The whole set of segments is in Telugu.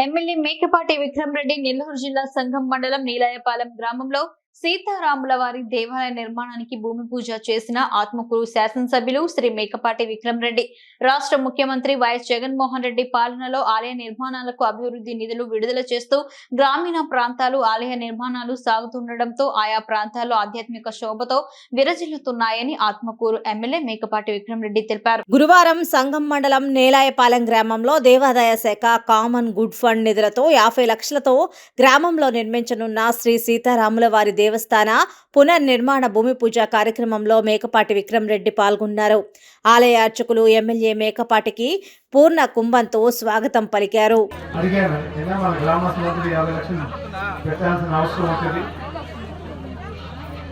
ఎమ్మెల్యే మేకపాటి విక్రమ్ రెడ్డి నెల్లూరు జిల్లా సంఘం మండలం నీలాయపాలెం గ్రామంలో సీతారాముల వారి దేవాలయ నిర్మాణానికి భూమి పూజ చేసిన ఆత్మకూరు శాసనసభ్యులు శ్రీ మేకపాటి విక్రమ్ రెడ్డి రాష్ట్ర ముఖ్యమంత్రి వైఎస్ జగన్మోహన్ రెడ్డి పాలనలో ఆలయ నిర్మాణాలకు అభివృద్ధి నిధులు విడుదల చేస్తూ గ్రామీణ ప్రాంతాలు ఆలయ నిర్మాణాలు సాగుతుండటంతో ఆయా ప్రాంతాల్లో ఆధ్యాత్మిక శోభతో విరజిల్లుతున్నాయని ఆత్మకూరు ఎమ్మెల్యే మేకపాటి విక్రమ్ రెడ్డి తెలిపారు. గురువారం సంఘం మండలం నేలాయపాలెం గ్రామంలో దేవాదాయ శాఖ కామన్ గుడ్ ఫండ్ నిధులతో 50 లక్షలతో గ్రామంలో నిర్మించనున్న శ్రీ సీతారాముల వారి దేవస్థాన పునర్నిర్మాణ భూమి పూజ కార్యక్రమంలో మేకపాటి విక్రమ్ రెడ్డి పాల్గొన్నారు. ఆలయ అర్చకులు ఎమ్మెల్యే మేకపాటికి పూర్ణ కుంభంతో స్వాగతం పలికారు.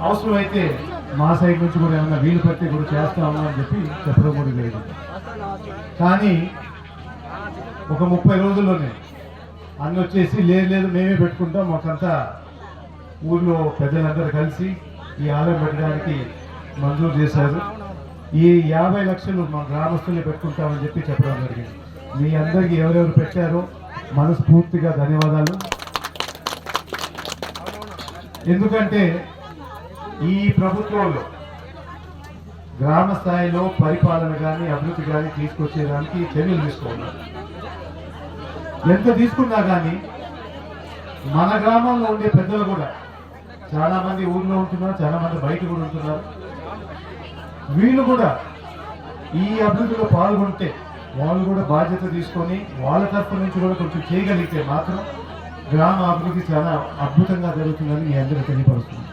అవసరమైతే మా సైడ్ నుంచి కూడా ఏమన్నా వీలు పట్టి కూడా చేస్తాము అని చెప్పి చెప్పడం కూడా జరిగింది. కానీ ఒక 30 రోజుల్లోనే అన్ని వచ్చేసి లేదు మేమే పెట్టుకుంటాం, మాకంతా ఊర్లో పెద్దలందరూ కలిసి ఈ ఆలయం పెట్టడానికి మంజూరు చేశారు. ఈ 50 లక్షలు మా గ్రామస్తుల్ని పెట్టుకుంటామని చెప్పి చెప్పడం జరిగింది. మీ అందరికీ ఎవరెవరు పెట్టారో మనస్ఫూర్తిగా ధన్యవాదాలు. ఎందుకంటే ఈ ప్రభుత్వంలో గ్రామ స్థాయిలో పరిపాలన కానీ అభివృద్ధి కానీ తీసుకొచ్చేదానికి చర్యలు తీసుకోవాలి. ఎంత తీసుకున్నా కానీ మన గ్రామంలో ఉండే పెద్దలు కూడా చాలా మంది ఊర్లో ఉంటున్నారు, చాలా మంది బయట కూడా ఉంటున్నారు. వీళ్ళు కూడా ఈ అభివృద్ధిలో పాల్గొంటే వాళ్ళు కూడా బాధ్యత తీసుకొని వాళ్ళ తరఫు నుంచి కూడా కొంచెం చేయగలిగితే మాత్రం గ్రామ అభివృద్ధి చాలా అద్భుతంగా జరుగుతుందని మీ అందరూ తెలియపరుస్తుంది.